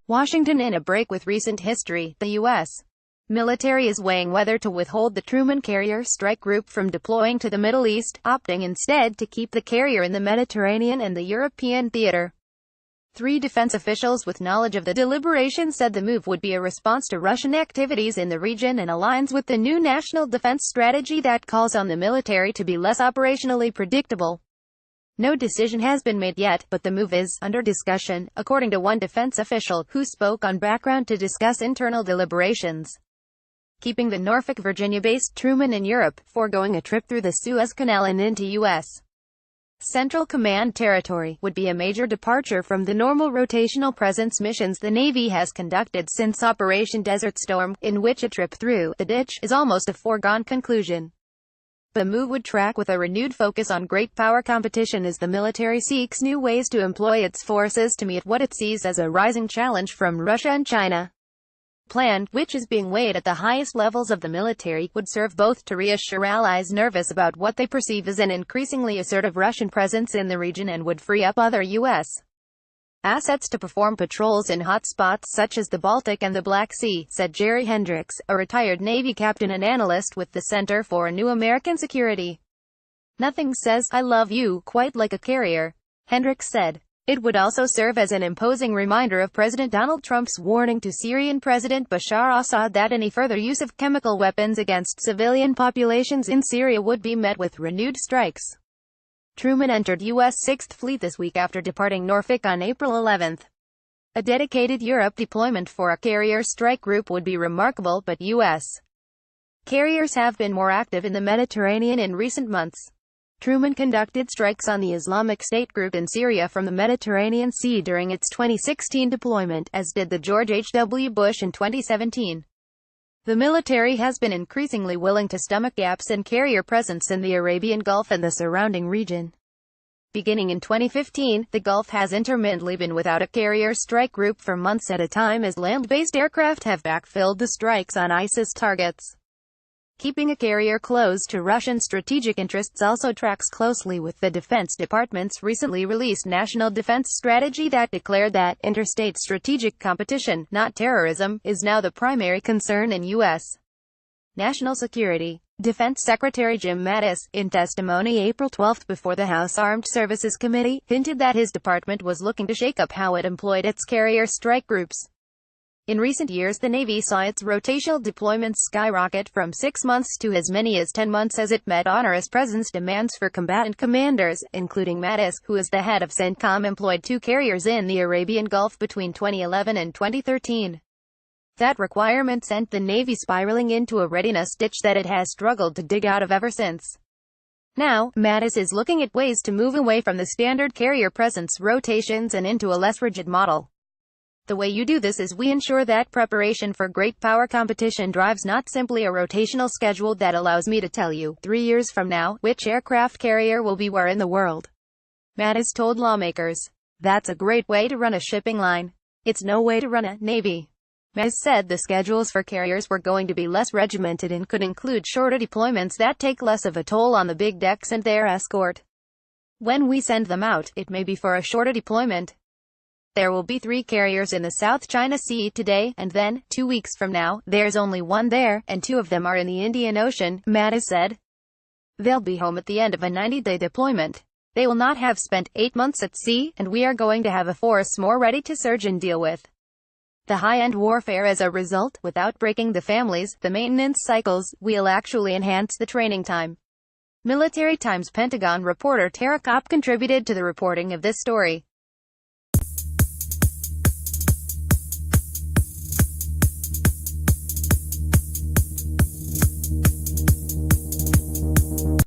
Washington. In a break with recent history, the U.S. military is weighing whether to withhold the Truman Carrier Strike Group from deploying to the Middle East, opting instead to keep the carrier in the Mediterranean and the European theater. Three defense officials with knowledge of the deliberations said the move would be a response to Russian activities in the region and aligns with the new national defense strategy that calls on the military to be less operationally predictable. No decision has been made yet, but the move is under discussion, according to one defense official, who spoke on background to discuss internal deliberations. Keeping the Norfolk, Virginia-based Truman in Europe, foregoing a trip through the Suez Canal and into U.S. Central Command territory, would be a major departure from the normal rotational presence missions the Navy has conducted since Operation Desert Storm, in which a trip through the ditch is almost a foregone conclusion. The move would track with a renewed focus on great power competition as the military seeks new ways to employ its forces to meet what it sees as a rising challenge from Russia and China. Plan, which is being weighed at the highest levels of the military, would serve both to reassure allies nervous about what they perceive as an increasingly assertive Russian presence in the region and would free up other U.S. assets to perform patrols in hot spots such as the Baltic and the Black Sea, said Jerry Hendricks, a retired Navy captain and analyst with the Center for New American Security. "Nothing says, 'I love you,' quite like a carrier," Hendricks said. It would also serve as an imposing reminder of President Donald Trump's warning to Syrian President Bashar Assad that any further use of chemical weapons against civilian populations in Syria would be met with renewed strikes. Truman entered U.S. 6th Fleet this week after departing Norfolk on April 11. A dedicated Europe deployment for a carrier strike group would be remarkable, but U.S. carriers have been more active in the Mediterranean in recent months. Truman conducted strikes on the Islamic State group in Syria from the Mediterranean Sea during its 2016 deployment, as did the George H.W. Bush in 2017. The military has been increasingly willing to stomach gaps in carrier presence in the Arabian Gulf and the surrounding region. Beginning in 2015, the Gulf has intermittently been without a carrier strike group for months at a time as land-based aircraft have backfilled the strikes on ISIS targets. Keeping a carrier close to Russian strategic interests also tracks closely with the Defense Department's recently released National Defense Strategy that declared that interstate strategic competition, not terrorism, is now the primary concern in U.S. national security. Defense Secretary Jim Mattis, in testimony April 12 before the House Armed Services Committee, hinted that his department was looking to shake up how it employed its carrier strike groups. In recent years, the Navy saw its rotational deployments skyrocket from 6 months to as many as 10 months as it met onerous presence demands for combatant commanders, including Mattis, who is the head of CENTCOM, employed 2 carriers in the Arabian Gulf between 2011 and 2013. That requirement sent the Navy spiraling into a readiness ditch that it has struggled to dig out of ever since. Now, Mattis is looking at ways to move away from the standard carrier presence rotations and into a less rigid model. The way you do this is we ensure that preparation for great power competition drives not simply a rotational schedule that allows me to tell you, 3 years from now, which aircraft carrier will be where in the world. Mattis told lawmakers. That's a great way to run a shipping line. It's no way to run a Navy. Mattis said the schedules for carriers were going to be less regimented and could include shorter deployments that take less of a toll on the big decks and their escort. When we send them out, it may be for a shorter deployment. There will be 3 carriers in the South China Sea today, and then, 2 weeks from now, there's only 1 there, and 2 of them are in the Indian Ocean, Mattis said. They'll be home at the end of a 90-day deployment. They will not have spent 8 months at sea, and we are going to have a force more ready to surge and deal with the high-end warfare as a result. Without breaking the families, the maintenance cycles, we'll actually enhance the training time. Military Times Pentagon reporter Tara Kopp contributed to the reporting of this story.